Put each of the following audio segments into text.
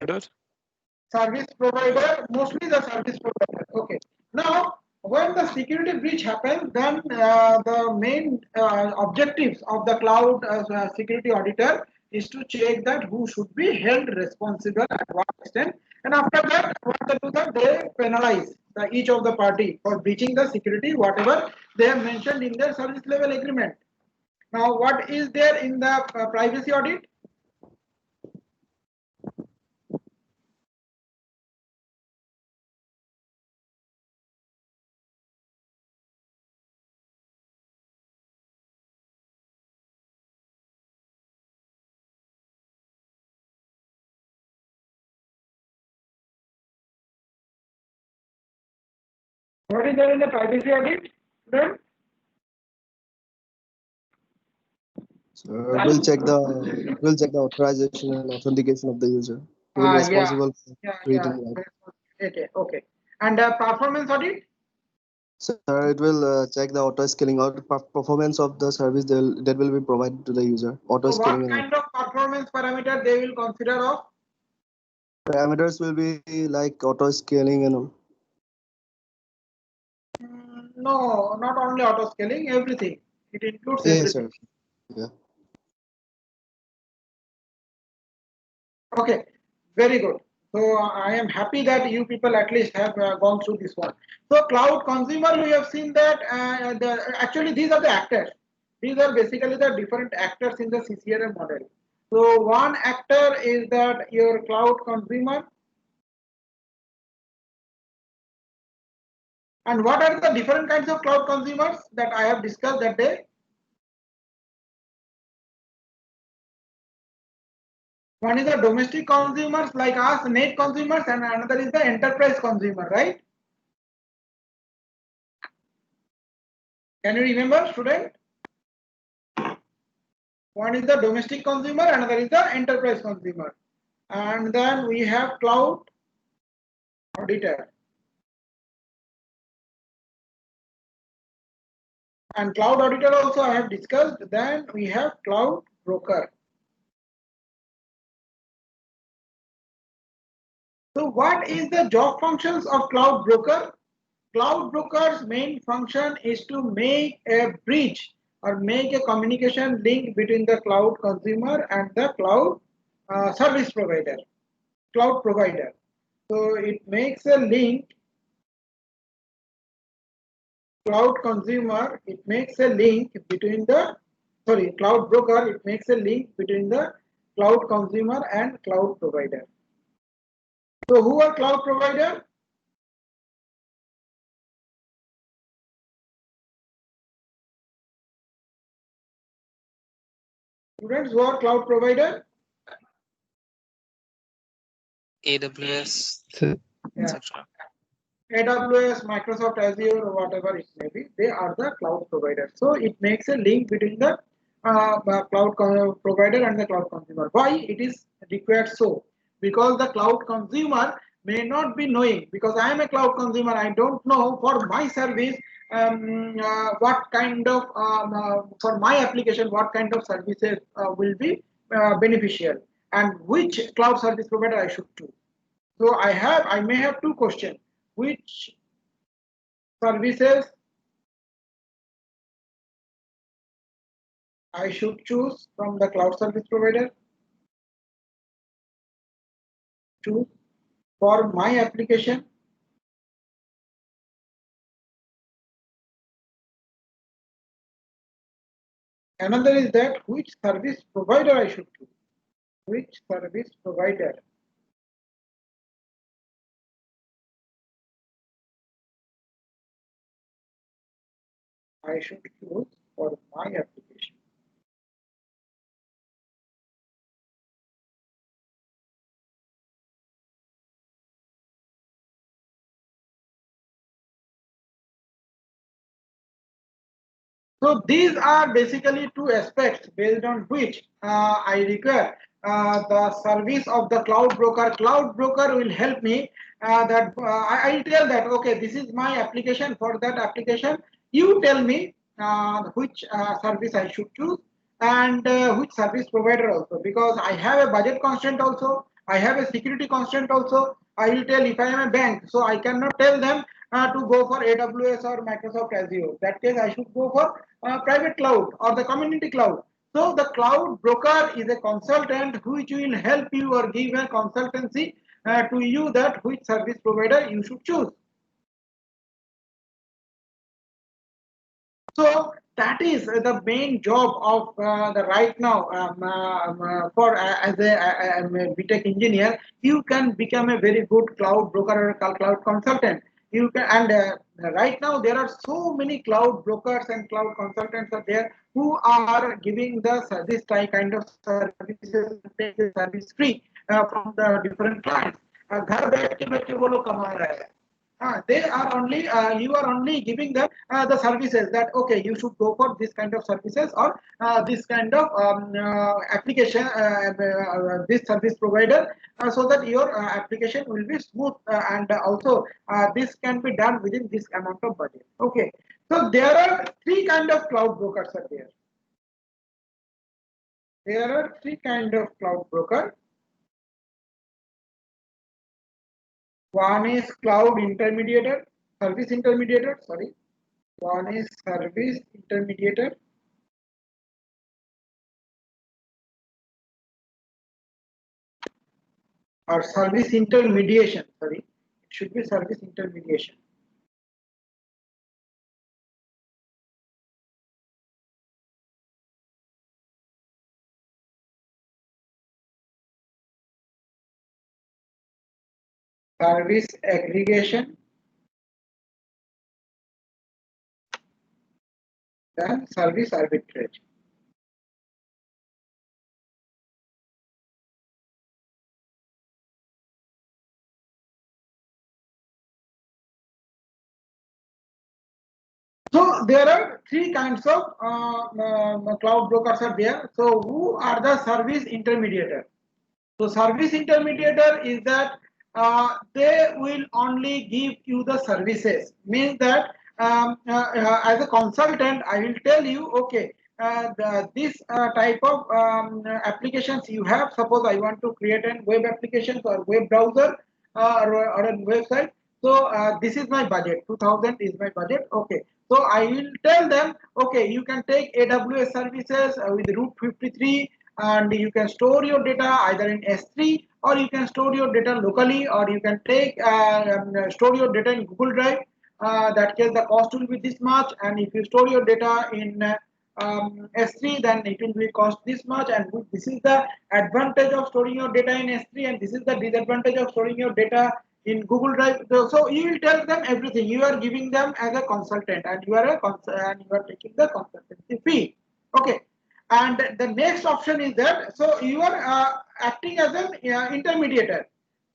Service provider, mostly the service provider. Okay. Now, when the security breach happens, then the main objectives of the cloud security auditor is to check that who should be held responsible at what extent, and after that, what they do that they penalize each of the party for breaching the security, whatever they have mentioned in their service level agreement. Now, what is there in the privacy audit? What is there in the privacy audit? Then So we'll check the authorization and authentication of the user. Who is Yeah, responsible for yeah. reading that? Okay, okay. And performance audit? Sir, it will check the auto scaling or performance of the service that will be provided to the user. Auto So scaling what and kind of performance parameter they will consider of? parameters will be like auto scaling and all. No, not only auto scaling, everything. It includes Yes, everything. sir. Yeah. Okay, very good. So I am happy that you people at least have gone through this one. So cloud consumer, we have seen that actually these are the actors. These are basically the different actors in the CCRM model. So one actor is that your cloud consumer. And what are the different kinds of cloud consumers that I have discussed that day? One is the domestic consumers like us, net consumers, and another is the enterprise consumer, right? Can you remember, student? One is the domestic consumer, another is the enterprise consumer. And then we have cloud auditor. And cloud auditor also I have discussed. Then we have cloud broker. So what is the job functions of cloud broker? Cloud broker's main function is to make a bridge or make a communication link between the cloud consumer and the cloud service provider, cloud provider. So it makes a link, cloud consumer, it makes a link between the, sorry, cloud broker, it makes a link between the cloud consumer and cloud provider. So who are cloud provider? Students, who are cloud provider? AWS, Yeah. etc. AWS, Microsoft Azure, or whatever it may be, they are the cloud providers. So it makes a link between the cloud provider and the cloud consumer. Why it is required so? Because the cloud consumer may not be knowing, because I am a cloud consumer, I don't know for my service what kind of, for my application, what kind of services will be beneficial and which cloud service provider I should choose. So I may have two questions. Which services I should choose from the cloud service provider? Choose for my application. Another is that which service provider I should choose. Which service provider I should choose for my application. So these are basically two aspects based on which I require the service of the cloud broker. Cloud broker will help me that I'll tell that, okay, this is my application. For that application, you tell me which service I should choose and which service provider also, because I have a budget constraint also. I have a security constraint also. I will tell if I am a bank, so I cannot tell them to go for AWS or Microsoft Azure. That case, I should go for private cloud or the community cloud. So the cloud broker is a consultant which will help you or give a consultancy to you that which service provider you should choose. So that is the main job of the right now for as a BTech engineer. You can become a very good cloud broker or cloud consultant. You can and right now there are so many cloud brokers and cloud consultants are there who are giving the this kind of services, take the service free from the different clients. घर बैठ के वो लोग कमा रहे हैं. They are only you are only giving them the services that okay you should go for this kind of services or this kind of application this service provider so that your application will be smooth and also this can be done within this amount of budget. Okay, so there are three kind of cloud brokers are there. There are three kind of cloud broker. One is cloud intermediator, service intermediator, sorry. One is service intermediator. Or service intermediation, sorry. It should be service intermediation. Service aggregation. Then service arbitrage. So there are three kinds of cloud brokers are there. So who are the service intermediator? So service intermediator is that they will only give you the services. Means that as a consultant, I will tell you, okay, this type of applications you have. Suppose I want to create a web application or web browser or a website. So this is my budget. 2000 is my budget. Okay. So I will tell them, okay, you can take AWS services with Route 53 and you can store your data either in S3 or you can store your data locally or you can take store your data in Google Drive. That case the cost will be this much, and if you store your data in S3 then it will be cost this much, and this is the advantage of storing your data in S3 and this is the disadvantage of storing your data in Google Drive. So you will tell them everything. You are giving them as a consultant and you are taking the consultancy fee. Okay. And the next option is that so you are acting as an intermediator.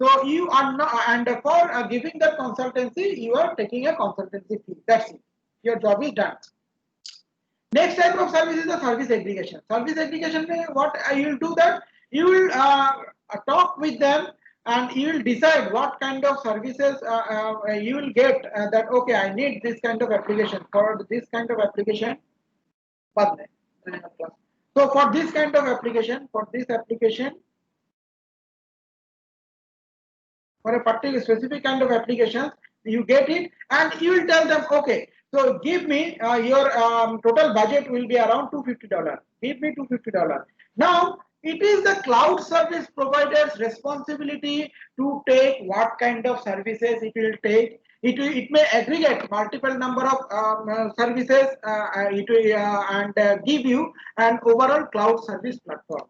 So you are not, and for giving that consultancy, you are taking a consultancy fee. That's it. Your job is done. Next type of service is the service aggregation. Service aggregation, what you will do that you will talk with them and you will decide what kind of services you will get. That okay, I need this kind of application for this kind of application. So for this kind of application, for a particular specific kind of application, you get it and you will tell them, okay, so give me your total budget will be around $250. Give me $250. Now, it is the cloud service provider's responsibility to take what kind of services it will take. It may aggregate multiple number of services and give you an overall cloud service platform.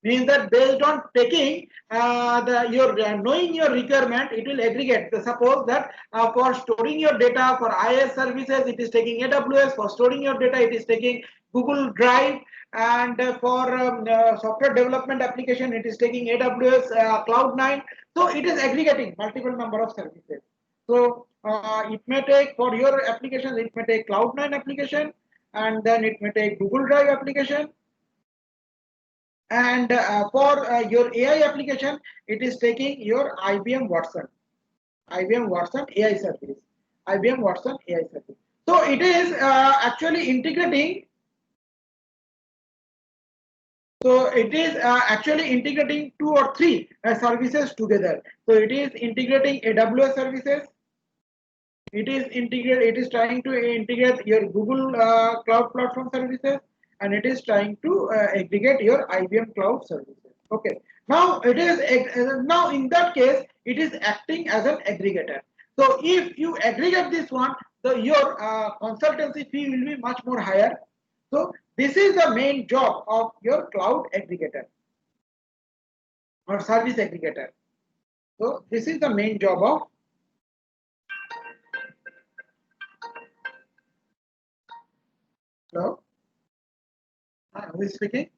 Means that based on taking your knowing your requirement, it will aggregate. Suppose that for storing your data for IaaS services, it is taking AWS. For storing your data, it is taking Google Drive, and for software development application, it is taking AWS Cloud9. So it is aggregating multiple number of services. So it may take for your applications, it may take Cloud9 application, and then it may take Google Drive application. And for your AI application, it is taking your IBM Watson AI service, IBM Watson AI service. So it is actually integrating So it is actually integrating 2 or 3 services together. So it is integrating AWS services. It is trying to integrate your Google Cloud Platform services, and it is trying to aggregate your IBM Cloud services. Okay. Now it is now in that case it is acting as an aggregator. So if you aggregate this one, your consultancy fee will be much more higher. So this is the main job of your cloud aggregator or service aggregator. So this is the main job of. Hello, who is speaking?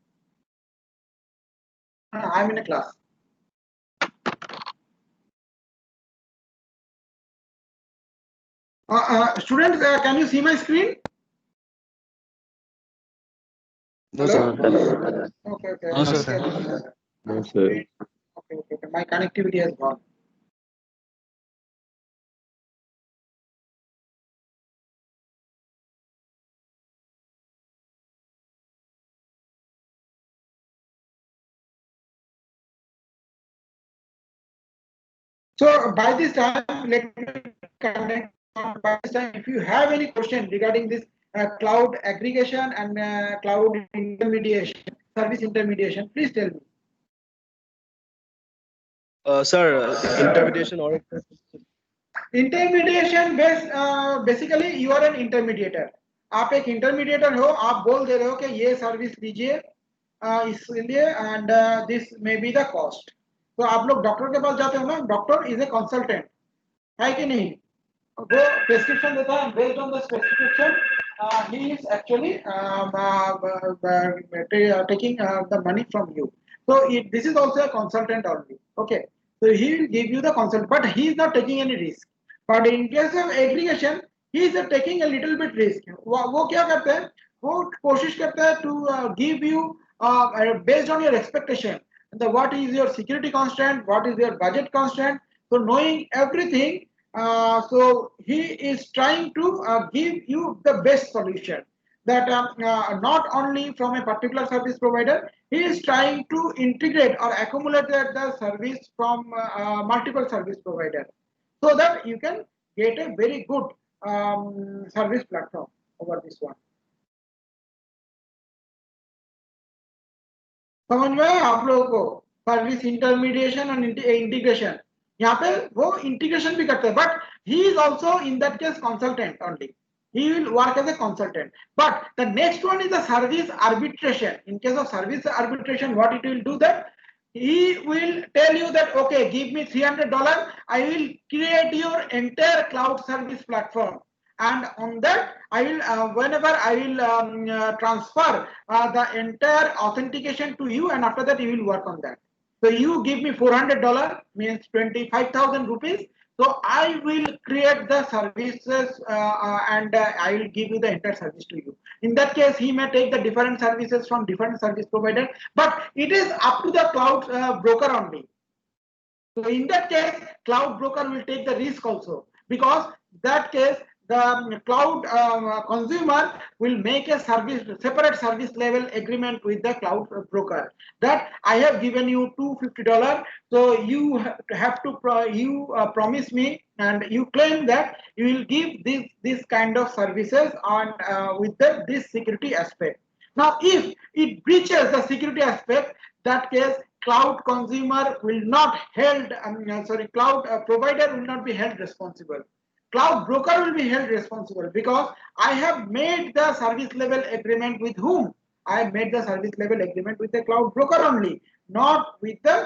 I'm in a class. Students, can you see my screen? No, Hello? sir. Okay, okay. No, sir. No, sir. Okay, okay. My connectivity has gone. So by this time, let me connect. By this time, if you have any question regarding this cloud aggregation and cloud intermediation, service intermediation, please tell me. Sir, intermediation or intermediation base basically you are an intermediator आप एक intermediator हो आप बोल दे रहे हो कि ये service लीजिए इसलिए and this may be the cost तो आप लोग डॉक्टर के पास जाते हो ना डॉक्टर इज ए कंसल्टेंट है कि नहीं वो प्रेस्क्रिप्शन देता है based on the prescription he is actually taking the money from you so this is also a consultant only okay so he will give you the consult but he is not taking any risk but in case of aggregation he is taking a little bit risk वो क्या करते हैं वो कोशिश करता है to give you based on your expectation what is your security constant what is your budget constant so knowing everything so he is trying to give you the best solution that not only from a particular service provider, he is trying to integrate or accumulate the service from multiple service providers so that you can get a very good service platform over this one. समझ में आया आप लोगों को service intermediation और integration यहाँ पे वो इंटीग्रेशन भी करते हैं but he is also in that case consultant only he will work as a consultant but the next one is the service arbitration in case of service arbitration what it will do that he will tell you that okay give me $300 I will create your entire cloud service platform and on that I will whenever I will transfer the entire authentication to you and after that you will work on that so you give me $400 means 25,000 rupees so I will create the services and I will give you the entire service to you in that case he may take the different services from different service provider but it is up to the cloud broker only so in that case, cloud broker will take the risk also because that case the cloud consumer will make a separate service level agreement with the cloud broker that I have given you $250 so you have to promise me and you claim that you will give this kind of services on with this security aspect now if it breaches the security aspect that case cloud consumer will not held cloud provider will not be held responsible cloud broker will be held responsible because I have made the service level agreement with whom I have made the service level agreement with the cloud broker only not with the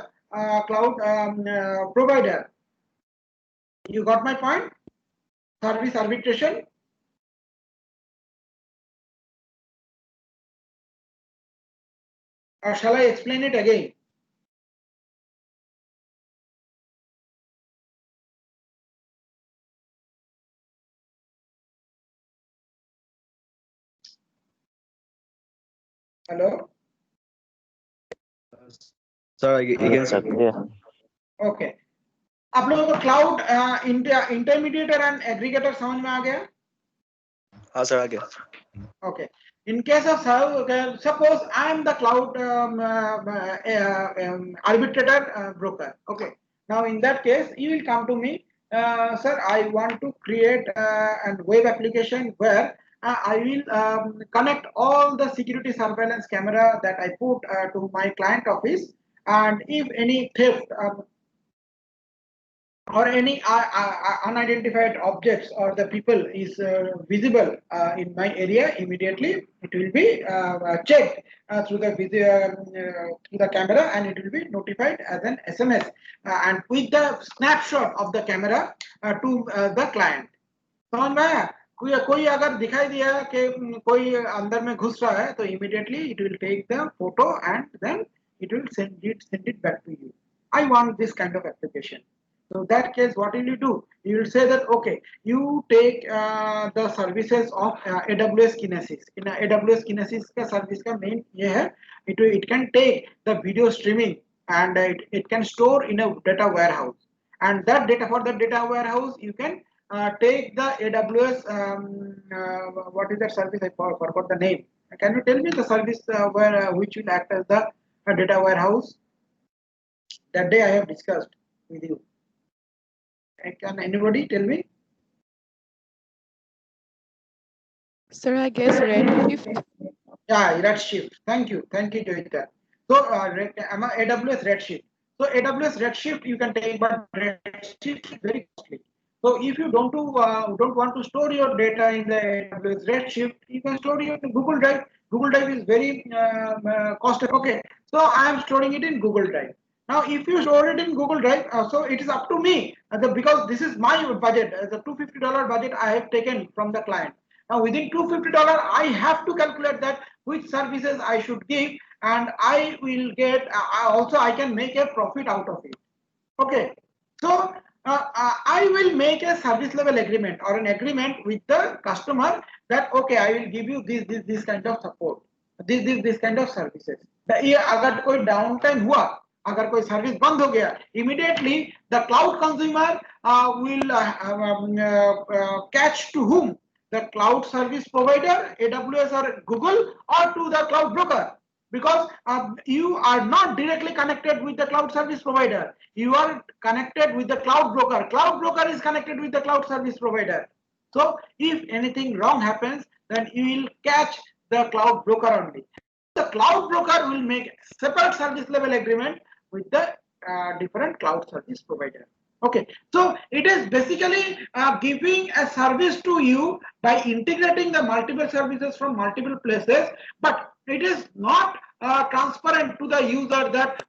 cloud provider you got my point service arbitration or shall I explain it again hello sir, again, sir. Yeah. okay आप लोगों को cloud intermediator and aggregator समझ में आ गया हाँ sir आ गया Okay. In case of suppose I am the cloud arbitrator broker. Okay. Now in that case, you will come to me, sir. I want to create a web application where I will connect all the security surveillance camera that I put to my client office, and if any theft or any unidentified objects or the people is visible in my area, immediately it will be checked through the through the camera, and it will be notified as an SMS and with the snapshot of the camera to the client. समझ में आया? कोई अगर दिखाई दिया कि कोई अंदर में घुस रहा है, तो immediately it will take the photo and then it will send it back to you. I want this kind of application. So that case, what will you do? You will say that okay, you take the services of AWS Kinesis. In AWS Kinesis का service का main ये है, it can take the video streaming and it can store in a data warehouse. And that data, for that data warehouse, you can take the AWS. What is that service? I forgot the name. Can you tell me the service where which will act as the data warehouse? That day I have discussed with you. Can anybody tell me? Sir, I guess Redshift. Yeah, Redshift. Thank you, Joyita. So AWS Redshift. So AWS Redshift you can take, but Redshift is very costly. So if you don't want to store your data in the AWS Redshift, you can store it in Google Drive. Google Drive is very cost. Okay, so I am storing it in Google Drive. Now, if you store it in Google Drive, so it is up to me because this is my budget, the $250 budget I have taken from the client. Now, within $250, I have to calculate that which services I should give, and I will get. Also, I can make a profit out of it. Okay, so I will make a service level agreement or an agreement with the customer that okay, I will give you this kind of support, this kind of services. ये अगर कोई down time हुआ, अगर कोई service बंद हो गया, immediately the cloud consumer will catch to whom? The cloud service provider, AWS or Google, or to the cloud broker, because you are not directly connected with the cloud service provider. You are connected with the cloud broker. Cloud broker is connected with the cloud service provider. So if anything wrong happens, then you will catch the cloud broker only. The cloud broker will make separate service level agreement with the different cloud service provider. Okay, so it is basically giving a service to you by integrating the multiple services from multiple places, but it is not transparent to the user that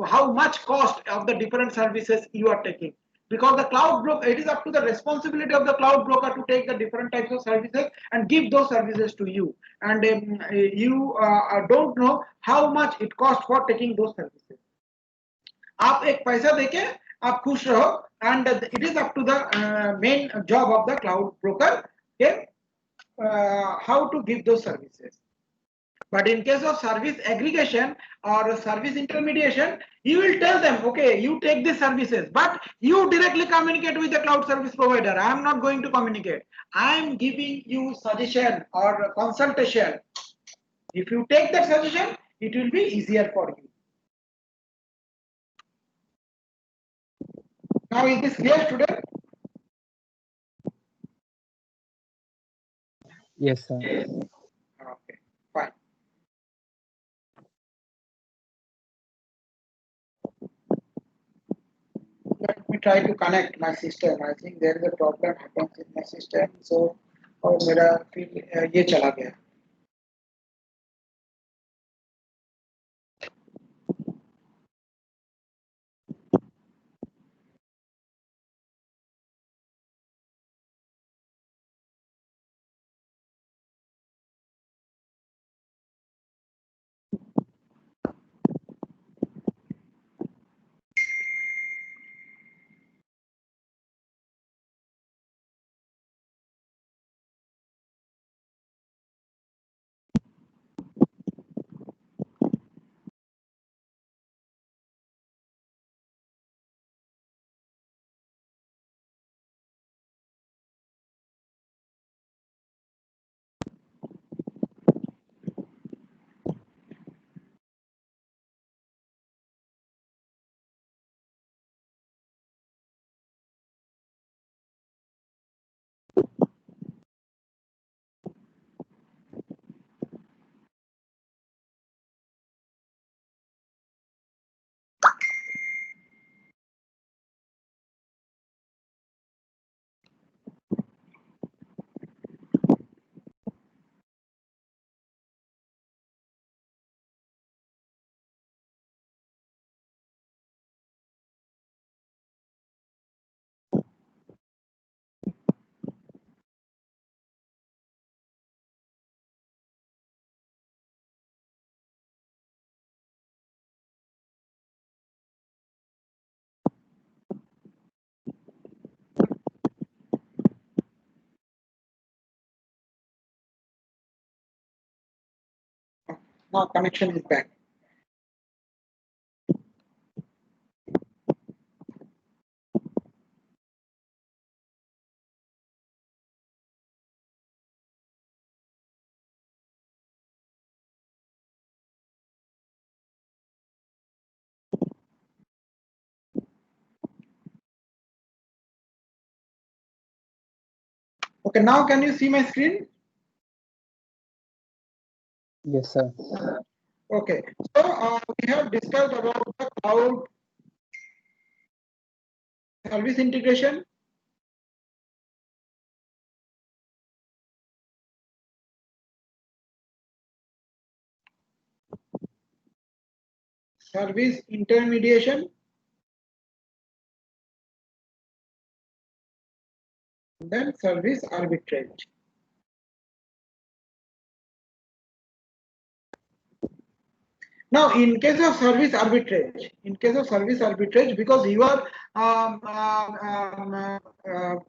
how much cost of the different services you are taking, because the cloud broker, it is up to the responsibility of the cloud broker to take the different types of services and give those services to you, and you don't know how much it costs for taking those services. आप एक पैसा देके आप खुश रहो, and it is up to the main job of the cloud broker, okay, how to give those services. But in case of service aggregation or service intermediation, you will tell them, okay, you take these services, but you directly communicate with the cloud service provider. I am not going to communicate. I am giving you suggestion or consultation. If you take that suggestion, it will be easier for you. Now, is this clear, student? Yes, sir. Okay, fine. Let me try to connect my system. I think there is a problem happens in my system. So, और मेरा फिर ये चला गया. Now connection is back. Okay, now can you see my screen? Yes, sir. Okay, so we have discussed about the cloud service integration. Service intermediation, and then service arbitrage. Now, in case of service arbitrage, because you are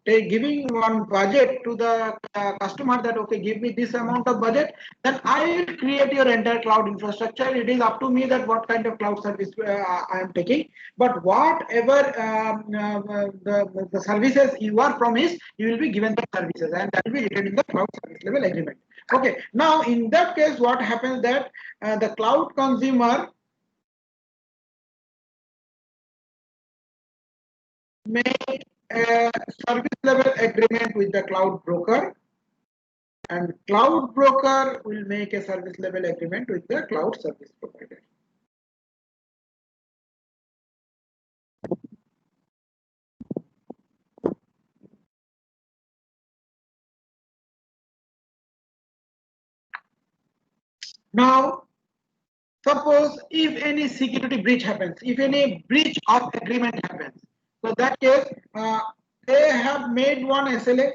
giving one budget to the customer that okay, give me this amount of budget, then I will create your entire cloud infrastructure. It is up to me that what kind of cloud service I am taking. But whatever the services you are promised, you will be given the services, and that will be written in the cloud service level agreement. Okay. Now, in that case, what happens that the cloud consumer make a service level agreement with the cloud broker, and cloud broker will make a service level agreement with the cloud service provider. Now, suppose if any security breach happens, if any breach of agreement happens, so that case they have made one SLA.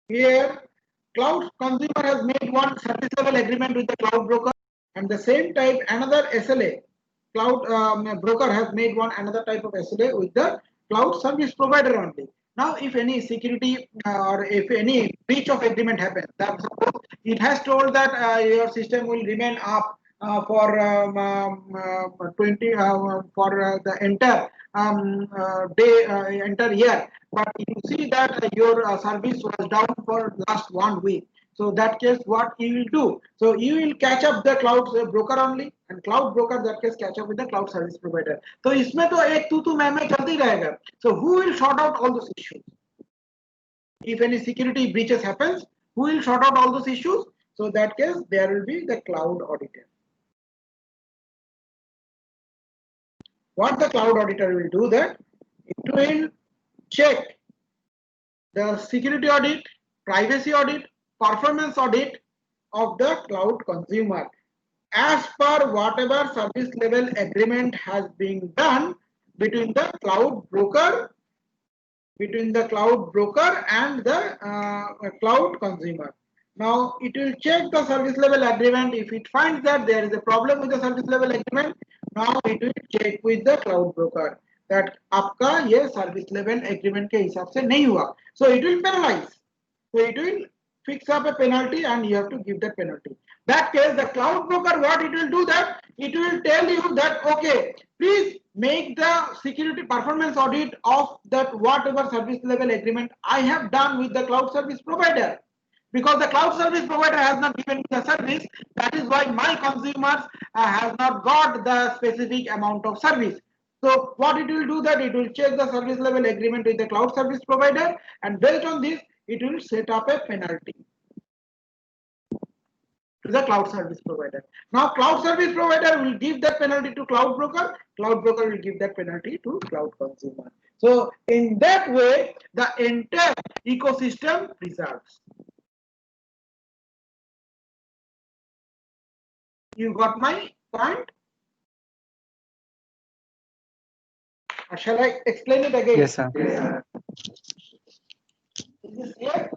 Here, cloud consumer has made one service level agreement with the cloud broker, and the same type another SLA. Cloud broker has made one another type of SLA with the cloud service provider only. Now, if any security or if any breach of agreement happens, that suppose it has told that your system will remain up for 20 for the entire day, entire year, but you see that your service was down for last 1 week. So that case, what you will do? So you will catch up the cloud broker only, and cloud broker that case catch up with the cloud service provider. So इसमें तो एक तू मैं चलती रहेगा. So who will sort out all those issues? If any security breaches happens, who will sort out all those issues? So that case, there will be the cloud auditor. What the cloud auditor will do that? It will check the security audit, privacy audit, performance audit of the cloud consumer as per whatever service level agreement has been done between the cloud broker and the cloud consumer. Now it will check the service level agreement. If it finds that there is a problem with the service level agreement, now it will check with the cloud broker that आपका ये service level agreement के हिसाब से नहीं हुआ. So it will penalize. So it will fix up a penalty and you have to give that penalty. That case, the cloud broker, what it will do that, it will tell you that, okay, please make the security performance audit of that whatever service level agreement I have done with the cloud service provider. Because the cloud service provider has not given me the service, that is why my consumers has not got the specific amount of service. So what it will do that it will check the service level agreement with the cloud service provider, and based on this it will set up a penalty to the cloud service provider. Now cloud service provider will give that penalty to cloud broker will give that penalty to cloud consumer. So in that way the entire ecosystem preserves. You got my point? Or shall I explain it again? Yes, sir. Is this clear?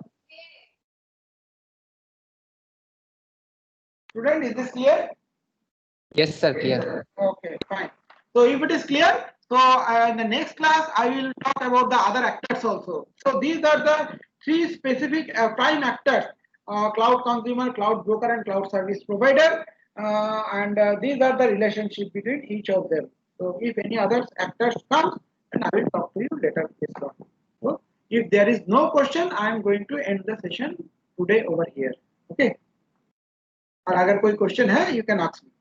Student, is this clear? Yes, sir. Clear. Okay, fine. So if it is clear, so in the next class I will talk about the other actors also. So these are the three specific prime actors: cloud consumer, cloud broker, and cloud service provider. And these are the relationship between each of them. So if any other actors come, then I will talk to you later this one. So if there is no question, I am going to end the session today over here. Okay. और अगर कोई question है, you can ask me.